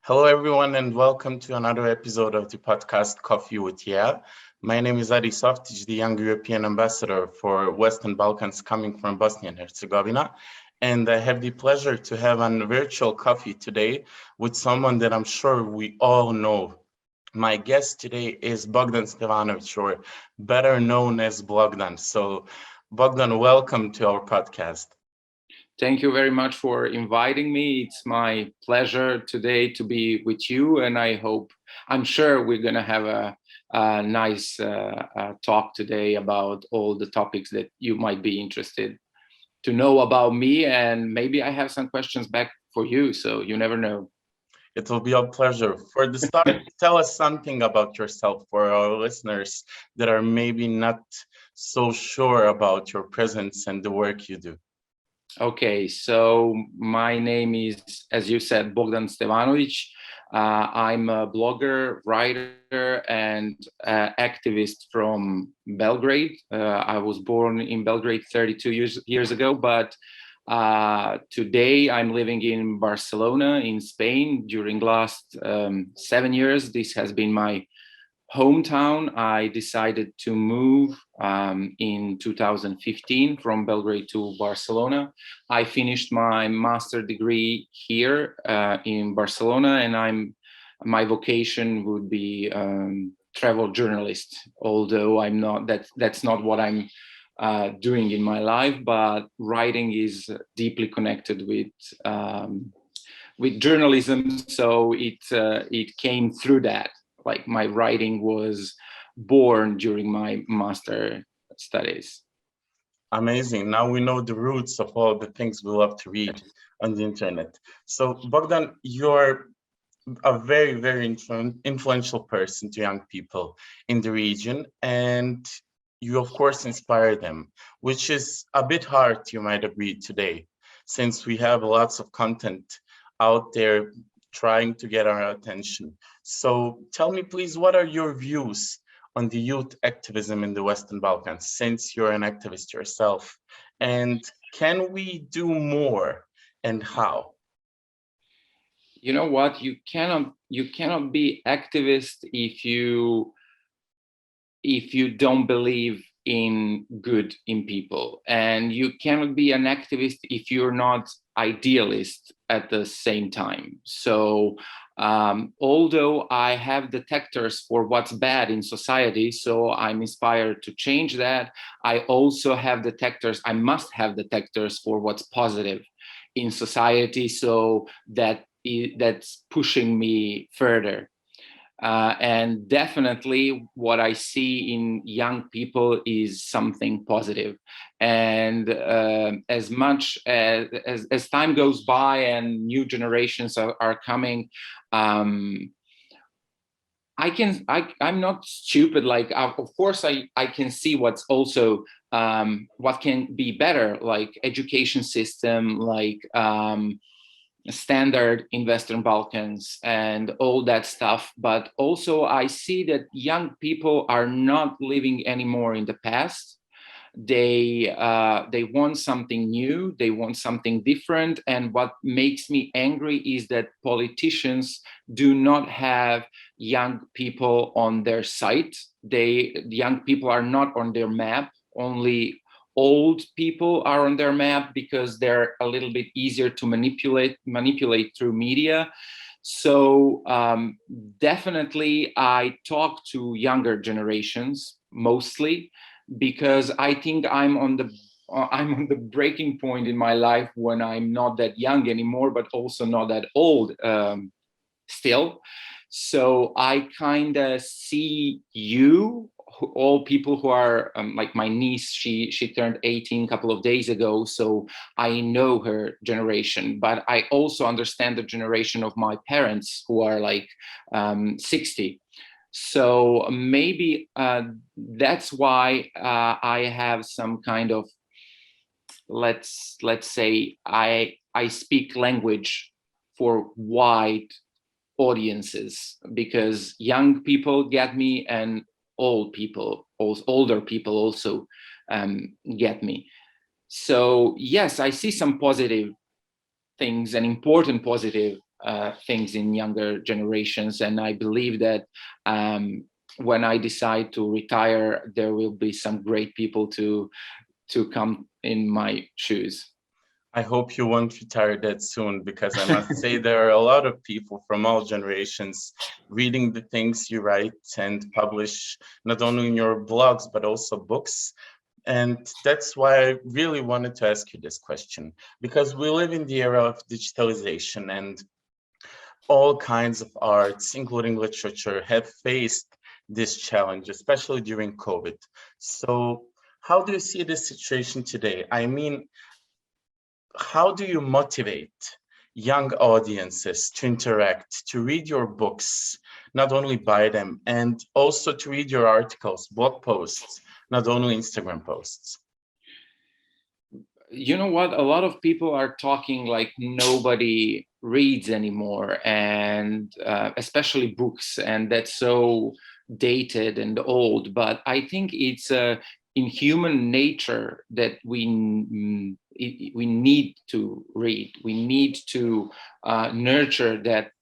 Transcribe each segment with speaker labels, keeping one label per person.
Speaker 1: Hello, everyone, and welcome to another episode of the podcast Coffee with YEA. My name is Softic, the young European ambassador for Western Balkans coming from Bosnia and Herzegovina. And I have the pleasure to have a virtual coffee today with someone that I'm sure we all know. My guest today is Bogdan Stevanovic, or better known as Bogdan. So, Bogdan, welcome to our podcast.
Speaker 2: Thank you very much for inviting me. It's my pleasure today to be with you, and I'm sure we're going to have a nice talk today about all the topics that you might be interested to know about me, and maybe I have some questions back for you, so you never know.
Speaker 1: It will be a pleasure. For the start, tell us something about yourself for our listeners that are maybe not so sure about your presence and the work you do.
Speaker 2: Okay, so my name is, as you said, Bogdan Stevanovic. I'm a blogger, writer, and activist from Belgrade. I was born in Belgrade 32 years ago, but today I'm living in Barcelona, in Spain. During last 7 years, this has been my hometown. I decided to move in 2015 from Belgrade to Barcelona. I finished my master degree here in Barcelona, and my vocation would be travel journalist. Although I'm not that's not what I'm doing in my life, but writing is deeply connected with journalism. So it came through that. Like my writing was born during my master studies.
Speaker 1: Amazing. Now we know the roots of all the things we love to read on the internet. So, Bogdan, you're a very, very influential person to young people in the region, and you, of course, inspire them, which is a bit hard, you might agree, today, since we have lots of content out there trying to get our attention. So tell me, please, what are your views on the youth activism in the Western Balkans, since you're an activist yourself? And can we do more, and how?
Speaker 2: You know what? You cannot be activist if you don't believe in good in people, and you cannot be an activist if you're not idealist at the same time. So although I have detectors for what's bad in society, so I'm inspired to change that, I also have detectors, I must have detectors for what's positive in society, so that's pushing me further. And definitely what I see in young people is something positive. And as much as time goes by and new generations are coming, I'm not stupid. Like, of course, I can see what's also what can be better, like education system, like standard in Western Balkans and all that stuff. But also I see that young people are not living anymore in the past. They want something new, they want something different. And what makes me angry is that politicians do not have young people on their side. Young people are not on their map. Only old people are on their map because they're a little bit easier to manipulate through media. So definitely I talk to younger generations mostly, because I think I'm on the breaking point in my life when I'm not that young anymore, but also not that old still. So I kind of see you, all people who are like my niece. She turned 18 a couple of days ago, so I know her generation. But I also understand the generation of my parents who are like 60. So maybe that's why I have some kind of, let's say I speak language for wide audiences, because young people get me and older people also get me. So yes, I see some positive things and important positive things in younger generations. And I believe that when I decide to retire, there will be some great people to come in my shoes.
Speaker 1: I hope you won't retire that soon, because I must say there are a lot of people from all generations reading the things you write and publish, not only in your blogs, but also books. And that's why I really wanted to ask you this question, because we live in the era of digitalization, and all kinds of arts, including literature, have faced this challenge, especially during COVID. So how do you see this situation today? I mean, how do you motivate young audiences to interact, to read your books, not only buy them, and also to read your articles, blog posts, not only Instagram posts?
Speaker 2: You know what? A lot of people are talking like nobody reads anymore, and especially books, and that's so dated and old. But I think it's in human nature that we need to read. We need to nurture that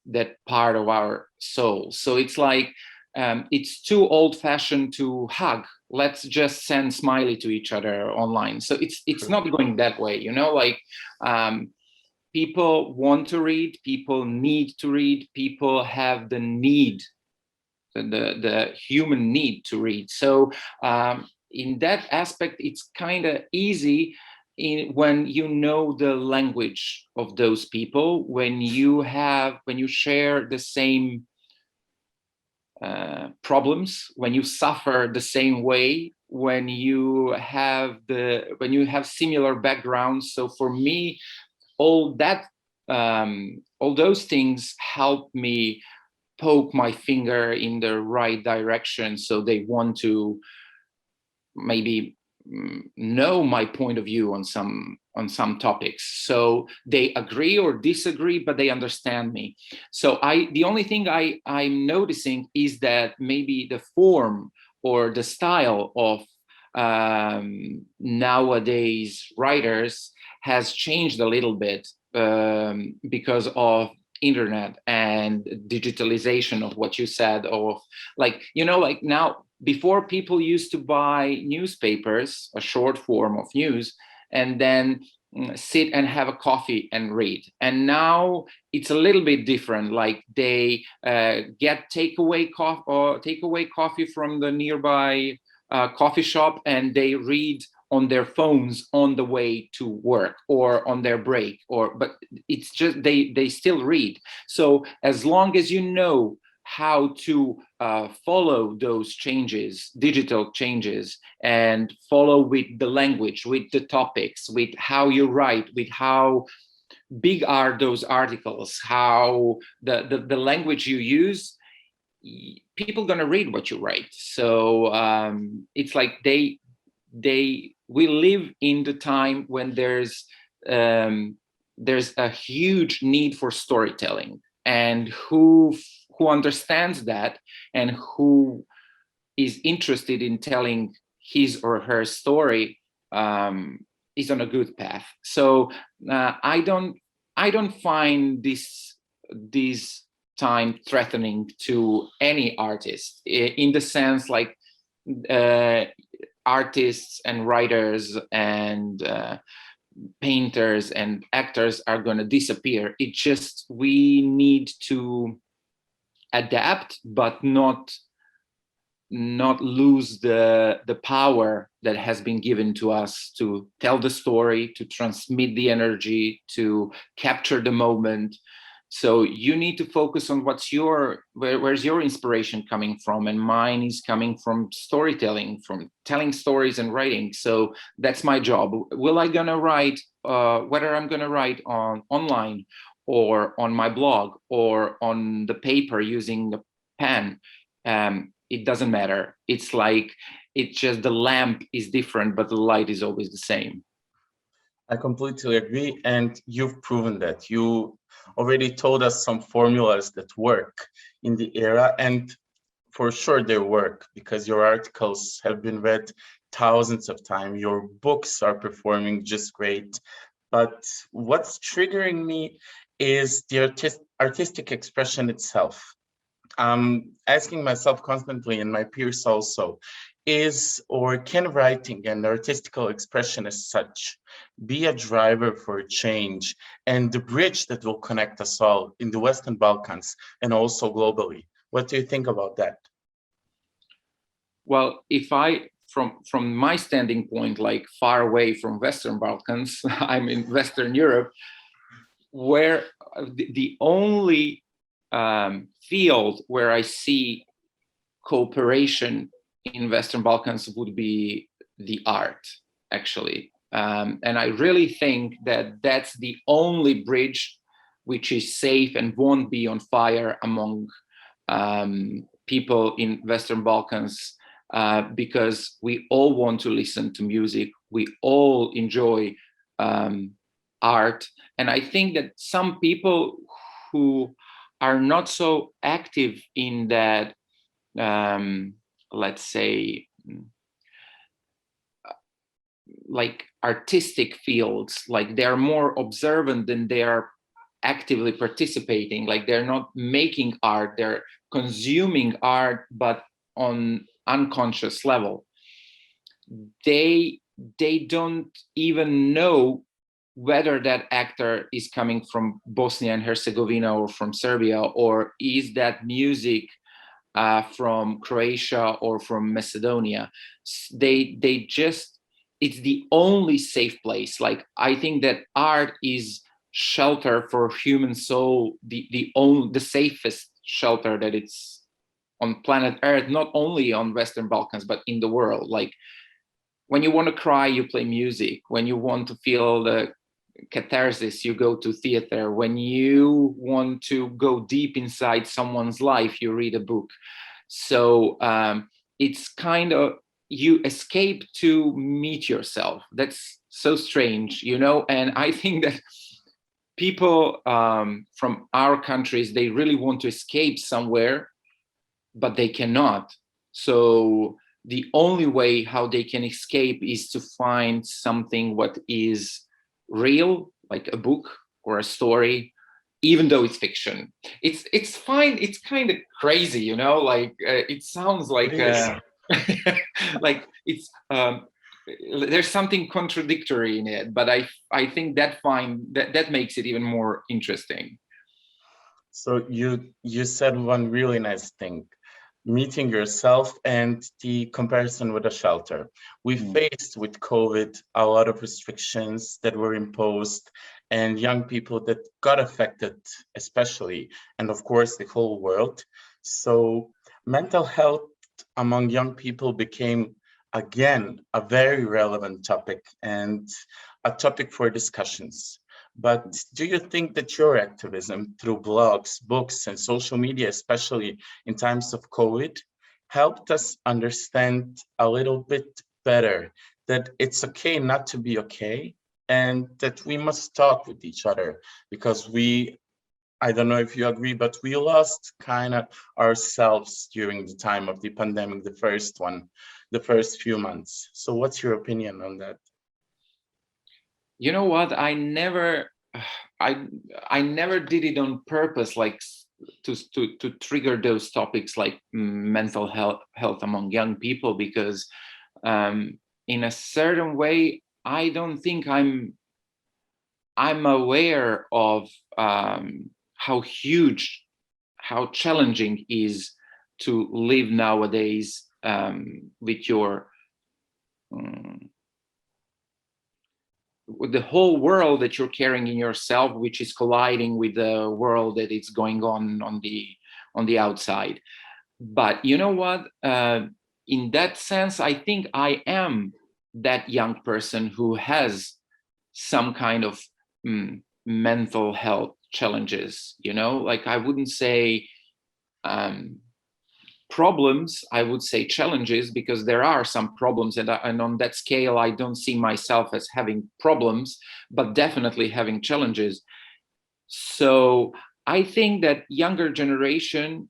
Speaker 2: part of our soul. So it's like it's too old-fashioned to hug. Let's just send smiley to each other online. So it's not going that way, you know. Like people want to read, people need to read, people have the need, the human need to read. So in that aspect, it's kind of easy when you know the language of those people, when you share the same problems, when you suffer the same way, when you have similar backgrounds. So for me, all those things help me poke my finger in the right direction. So they want to maybe know my point of view on some topics. So they agree or disagree, but they understand me. So the only thing I'm noticing is that maybe the form or the style of nowadays writers has changed a little bit because of internet and digitalization of what you said, of like, you know, like now, before people used to buy newspapers, a short form of news, and then sit and have a coffee and read. And now it's a little bit different. Like they get takeaway coffee from the nearby coffee shop, and they read on their phones on the way to work or on their break. But it's just they still read. So as long as you know how to follow those changes, digital changes, and follow with the language, with the topics, with how you write, with how big are those articles, how the language you use, people gonna read what you write. So it's like we live in the time when there's a huge need for storytelling, and who understands that and who is interested in telling his or her story is on a good path. So I don't find this time threatening to any artist, in the sense like artists and writers and painters and actors are going to disappear. It's just we need to adapt, but not lose the power that has been given to us to tell the story, to transmit the energy, to capture the moment. So you need to focus on where's your inspiration coming from, and mine is coming from storytelling, from telling stories and writing. So that's my job. Will I gonna write, whether I'm gonna write online or on my blog or on the paper using the pen, it doesn't matter. It's like, it's just the lamp is different, but the light is always the same.
Speaker 1: I completely agree, and you've proven that. You already told us some formulas that work in the era, and for sure they work, because your articles have been read thousands of times. Your books are performing just great. But what's triggering me is the artistic expression itself. I'm asking myself constantly, and my peers also, is or can writing and artistical expression as such be a driver for change and the bridge that will connect us all in the Western Balkans and also globally? What do you think about that?
Speaker 2: Well, if I, from my standing point, like far away from Western Balkans, I'm in Western Europe, where the only field where I see cooperation in Western Balkans would be the art, actually. And I really think that that's the only bridge which is safe and won't be on fire among people in Western Balkans, because we all want to listen to music. We all enjoy art. And I think that some people who are not so active in that, let's say, like artistic fields, like they're more observant than they are actively participating, like they're not making art, they're consuming art, but on unconscious level. They don't even know whether that actor is coming from Bosnia and Herzegovina or from Serbia, or is that music from Croatia or from Macedonia. They just, it's the only safe place. Like, I think that art is shelter for human soul, the safest shelter that it's on planet Earth, not only on Western Balkans, but in the world. Like, when you want to cry, you play music. When you want to feel the catharsis, you go to theater. When you want to go deep inside someone's life, you read a book. So it's kind of, you escape to meet yourself. That's so strange, you know? And I think that people from our countries, they really want to escape somewhere, but they cannot. So the only way how they can escape is to find something what is real, like a book or a story, even though it's fiction. It's fine. It's kind of crazy, you know, like it sounds like like it's there's something contradictory in it, but I think that makes it even more interesting.
Speaker 1: So you said one really nice thing, meeting yourself and the comparison with a shelter. We faced with COVID a lot of restrictions that were imposed, and young people that got affected, especially, and of course the whole world. So mental health among young people became again a very relevant topic and a topic for discussions. But do you think that your activism through blogs, books, and social media, especially in times of COVID, helped us understand a little bit better that it's okay not to be okay and that we must talk with each other? Because I don't know if you agree, but we lost kind of ourselves during the time of the pandemic, the first few months. So what's your opinion on that?
Speaker 2: You know what? I never did it on purpose, like to trigger those topics like mental health among young people, because in a certain way, I don't think I'm aware of how huge, how challenging is to live nowadays with your with the whole world that you're carrying in yourself, which is colliding with the world that is going on the outside. But you know what? In that sense, I think I am that young person who has some kind of mental health challenges. You know, like I wouldn't say problems, I would say challenges, because there are some problems, and on that scale I don't see myself as having problems, but definitely having challenges. So I think that younger generation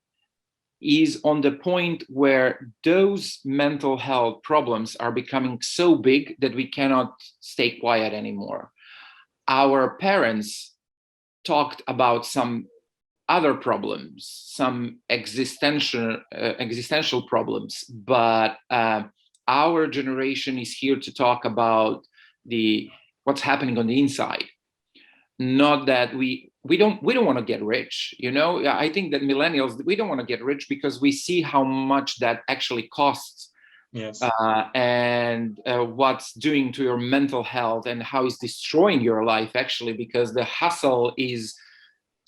Speaker 2: is on the point where those mental health problems are becoming so big that we cannot stay quiet anymore. Our parents talked about some other problems, some existential problems, but our generation is here to talk about what's happening on the inside. Not that we don't want to get rich, you know. I think that millennials, we don't want to get rich because we see how much that actually costs.
Speaker 1: Yes.
Speaker 2: And what's doing to your mental health and how it's destroying your life, actually, because the hustle is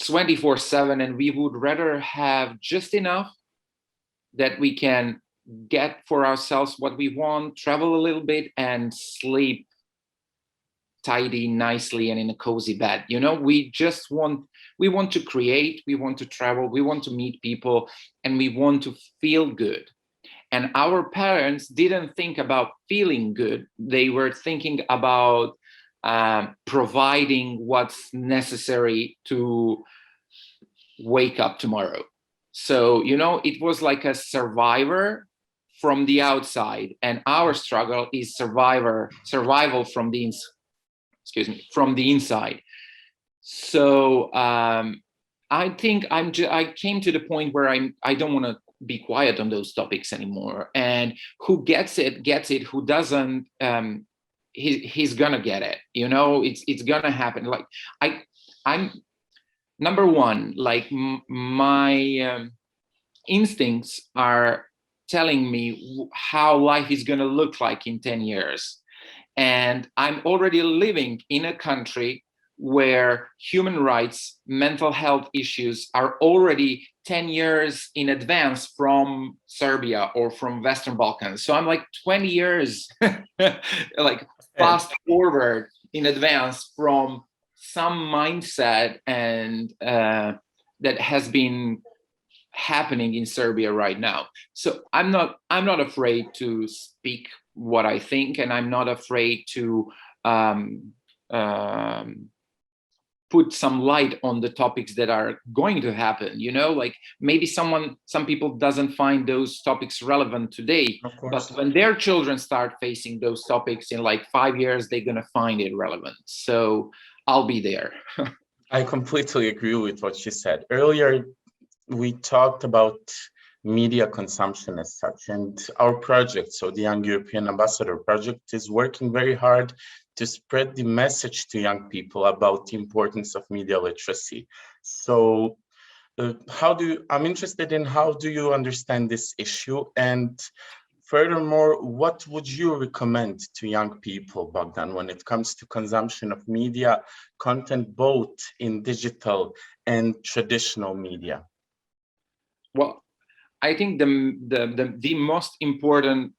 Speaker 2: 24/7, and we would rather have just enough that we can get for ourselves what we want, travel a little bit, and sleep tidy, nicely, and in a cozy bed. You know, we want to create, we want to travel, we want to meet people, and we want to feel good. And our parents didn't think about feeling good. They were thinking about providing what's necessary to wake up tomorrow. So, you know, it was like a survivor from the outside, and our struggle is survival from the inside. So I think I came to the point where I don't want to be quiet on those topics anymore. And who gets it gets it. Who doesn't, he's gonna get it. You know, it's gonna happen. Like I'm number one. Like my instincts are telling me how life is gonna look like in 10 years. And I'm already living in a country where human rights, mental health issues are already 10 years in advance from Serbia or from Western Balkans. So I'm like 20 years like fast forward in advance from some mindset and that has been happening in Serbia right now. So I'm not afraid to speak what I think, and I'm not afraid to put some light on the topics that are going to happen. You know, like maybe some people doesn't find those topics relevant today, but when their children start facing those topics in like 5 years, they're gonna find it relevant. So I'll be there.
Speaker 1: I completely agree with what you said earlier. We talked about media consumption as such, and our project, so the Young European Ambassador Project, is working very hard to spread the message to young people about the importance of media literacy. So I'm interested in how do you understand this issue, and furthermore, what would you recommend to young people, Bogdan, when it comes to consumption of media content, both in digital and traditional media?
Speaker 2: Well, I think the most important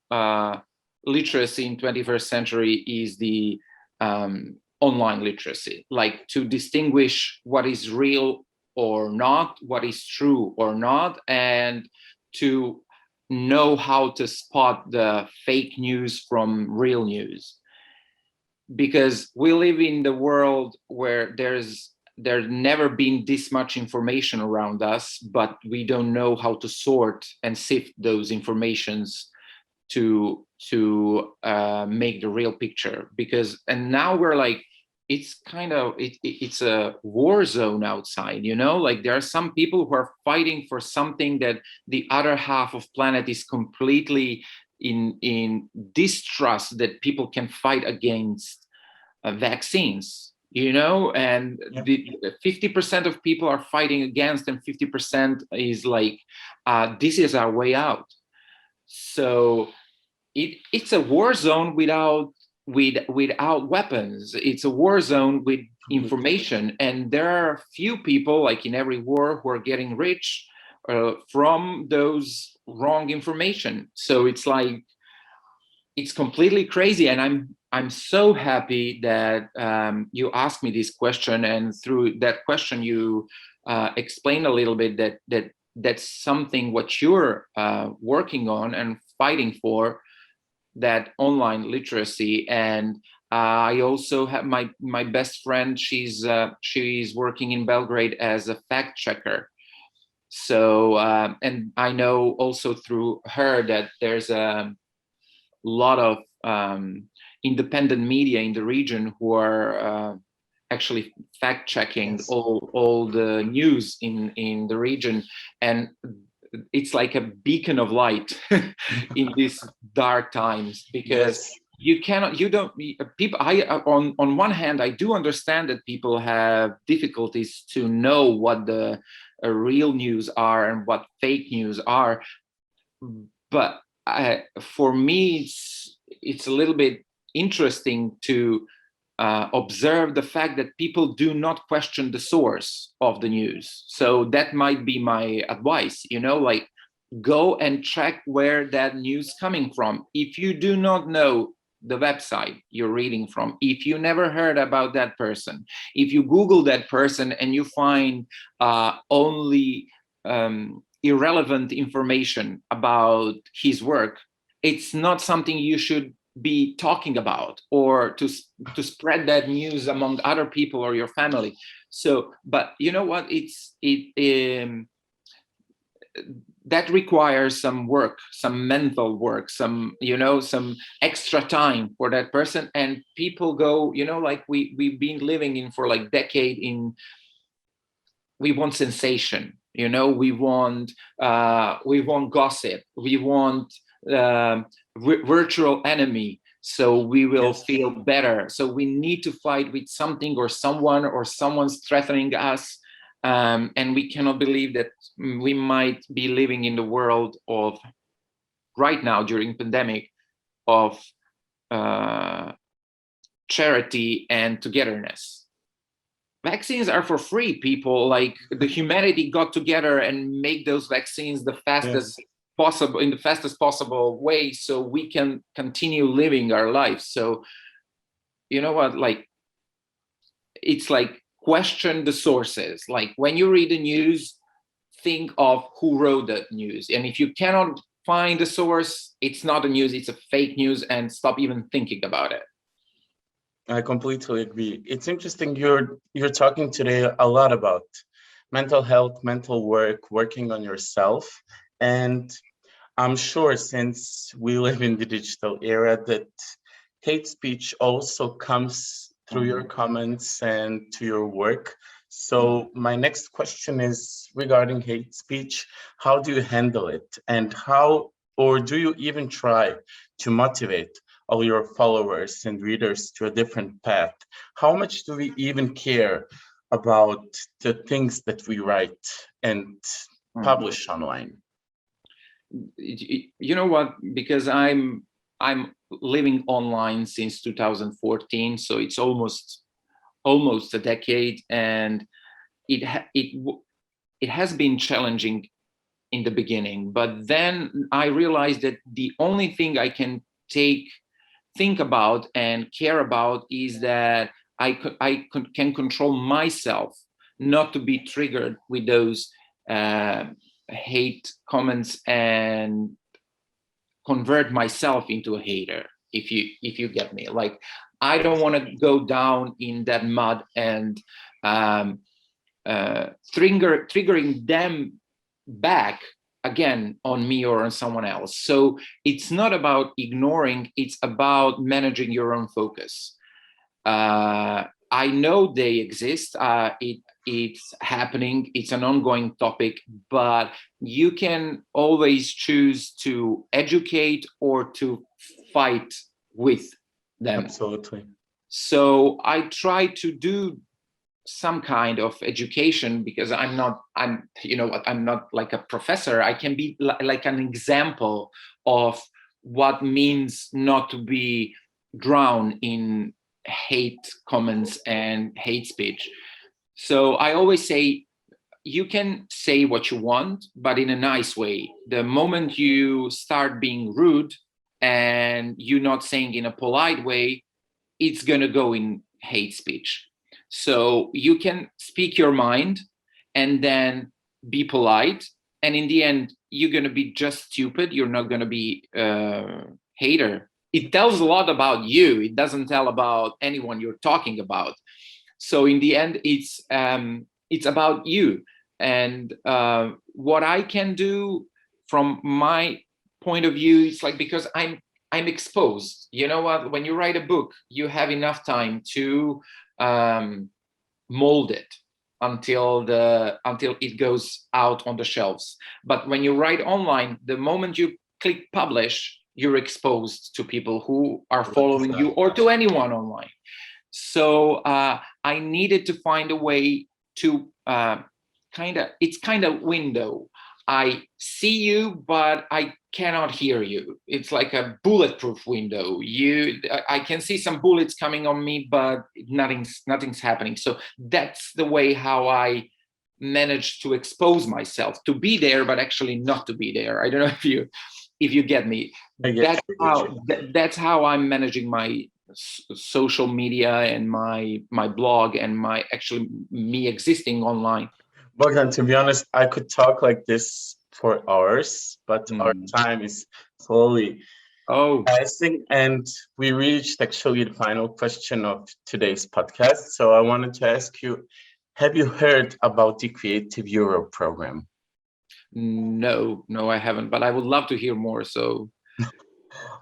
Speaker 2: literacy in 21st century is the online literacy, like to distinguish what is real or not, what is true or not, and to know how to spot the fake news from real news. Because we live in the world where there's never been this much information around us, but we don't know how to sort and sift those informations to make the real picture. And now we're like, it's kind of it's a war zone outside, you know, like there are some people who are fighting for something that the other half of planet is completely in distrust that people can fight against vaccines, you know, and the 50% of people are fighting against, and 50% is like, this is our way out. So it's a war zone without weapons. It's a war zone with information, and there are few people, like in every war, who are getting rich from those wrong information. So it's like, it's completely crazy. And I'm so happy that you asked me this question, and through that question you explain a little bit that's something what you're working on and fighting for, that online literacy. And I also have my best friend, she's working in Belgrade as a fact checker. So and I know also through her that there's a lot of independent media in the region who are actually fact checking
Speaker 1: Yes.
Speaker 2: all the news in the region, and it's like a beacon of light in these dark times, because
Speaker 1: Yes.
Speaker 2: you don't people. I on one hand, I do understand that people have difficulties to know what the real news are and what fake news are, but for me it's a little bit interesting to observe the fact that people do not question the source of the news. So that might be my advice, like go and check where that news coming from. If you do not know the website you're reading from, if you never heard about that person, if you Google that person and you find only irrelevant information about his work, it's not something you should be talking about, or to spread that news among other people or your family. So, but you know what? That requires some work, some mental work, some extra time for that person. And people go, like we've been living in for like decade in. We want sensation, we want gossip, we want virtual enemy, so we will
Speaker 1: Yes.
Speaker 2: feel better. So we need to fight with something or someone, or someone's threatening us, and we cannot believe that we might be living in the world of right now during pandemic of charity and togetherness. Vaccines are for free. People, like the humanity, got together and make those vaccines the
Speaker 1: Yes.
Speaker 2: fastest possible, in the fastest possible way, so we can continue living our lives. So you know what, like it's like question the sources. Like when you read the news, think of who wrote the news, and if you cannot find the source, it's not a news, it's a fake news, and stop even thinking about it.
Speaker 1: I completely agree. It's interesting you're talking today a lot about mental health, mental work, working on yourself. And I'm sure since we live in the digital era that hate speech also comes through your comments and to your work. So my next question is regarding hate speech. How do you handle it? And how, or do you even try to motivate all your followers and readers to a different path? How much do we even care about the things that we write and publish online?
Speaker 2: You know what, because I'm living online since 2014, so it's almost a decade, and it has been challenging in the beginning, but then I realized that the only thing I can think about and care about is that I can control myself not to be triggered with those hate comments and convert myself into a hater, if you get me. Like I don't want to go down in that mud and triggering them back again on me or on someone else. So it's not about ignoring, it's about managing your own focus. I know they exist. It's happening. It's an ongoing topic, but you can always choose to educate or to fight with them.
Speaker 1: Absolutely.
Speaker 2: So I try to do some kind of education, because I'm not like a professor. I can be like an example of what means not to be drowned in hate comments and hate speech. So I always say, you can say what you want, but in a nice way. The moment you start being rude and you're not saying in a polite way, it's going to go in hate speech. So you can speak your mind and then be polite. And in the end, you're going to be just stupid. You're not going to be a hater. It tells a lot about you. It doesn't tell about anyone you're talking about. So in the end, it's about you. And what I can do from my point of view, it's like, because I'm exposed. You know what? When you write a book, you have enough time to mold it until it goes out on the shelves. But when you write online, the moment you click publish, you're exposed to people who are following you or to anyone online. So I needed to find a way to it's kind of window. I see you, but I cannot hear you. It's like a bulletproof window. I can see some bullets coming on me, but nothing's happening. So that's the way how I managed to expose myself, to be there, but actually not to be there. I don't know if you get me. That's how I'm managing my social media and my blog and me existing online.
Speaker 1: Bogdan, to be honest, I could talk like this for hours, but our time is slowly passing, and we reached actually the final question of today's podcast. So I wanted to ask you, have you heard about the Creative Europe program?
Speaker 2: No, I haven't, but I would love to hear more. So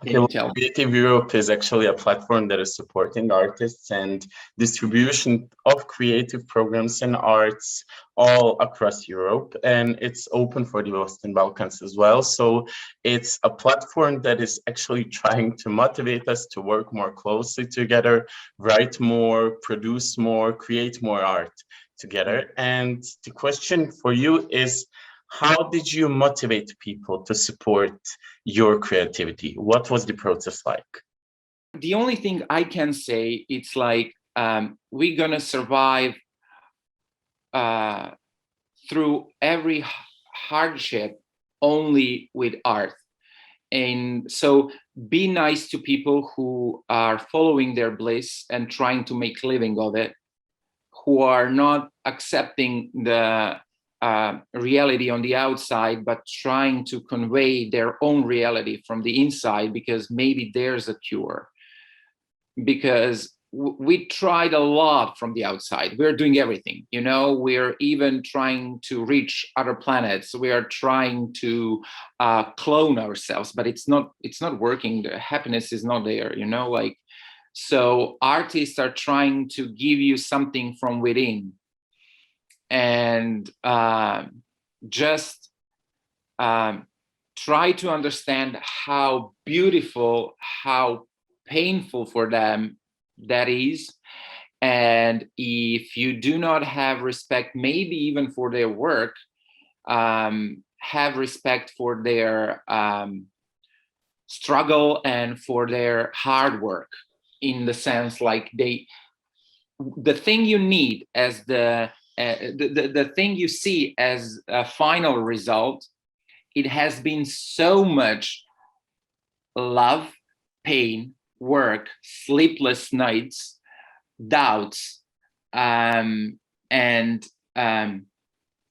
Speaker 1: Creative Europe is actually a platform that is supporting artists and distribution of creative programs and arts all across Europe, and it's open for the Western Balkans as well. So it's a platform that is actually trying to motivate us to work more closely together, write more, produce more, create more art together. And the question for you is, how did you motivate people to support your creativity? What was the process like?
Speaker 2: The only thing I can say, it's like we're gonna survive through every hardship only with art. And so be nice to people who are following their bliss and trying to make living of it, who are not accepting the reality on the outside, but trying to convey their own reality from the inside, because maybe there's a cure. Because we tried a lot from the outside. We're doing everything, we're even trying to reach other planets. We are trying to clone ourselves, but it's not working. The happiness is not there, so artists are trying to give you something from within, and just try to understand how beautiful, how painful for them that is. And if you do not have respect, maybe even for their work, have respect for their struggle and for their hard work, in the sense like the thing you need as the thing you see as a final result, it has been so much love, pain, work, sleepless nights, doubts, and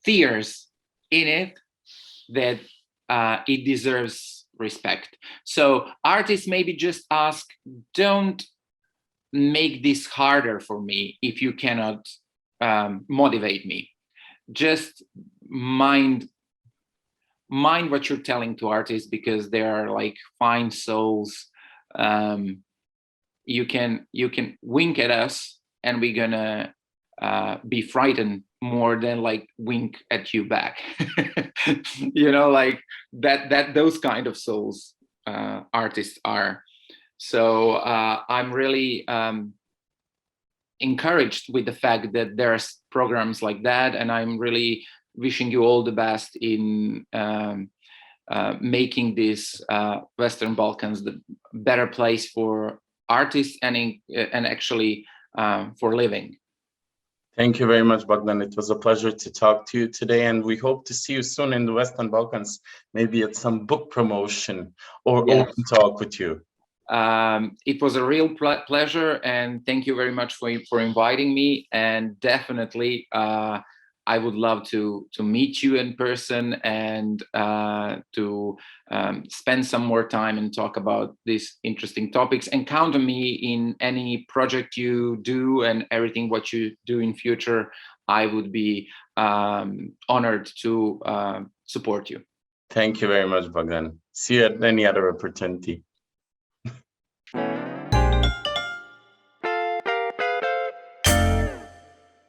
Speaker 2: fears in it, that it deserves respect. So artists maybe just ask, don't make this harder for me if you cannot motivate me. Just mind what you're telling to artists, because they are like fine souls. You can wink at us and we're gonna be frightened more than like wink at you back. Like that those kind of souls artists are. So I'm really encouraged with the fact that there's programs like that, and I'm really wishing you all the best in making this Western Balkans the better place for artists and actually for living.
Speaker 1: Thank you very much, Bogdan. It was a pleasure to talk to you today, and we hope to see you soon in the Western Balkans, maybe at some book promotion or open talk with you.
Speaker 2: It was a real pleasure, and thank you very much for inviting me. And definitely, I would love to meet you in person and to spend some more time and talk about these interesting topics. And count on me in any project you do and everything what you do in future. I would be honored to support you.
Speaker 1: Thank you very much, Bogdan. See you at any other opportunity.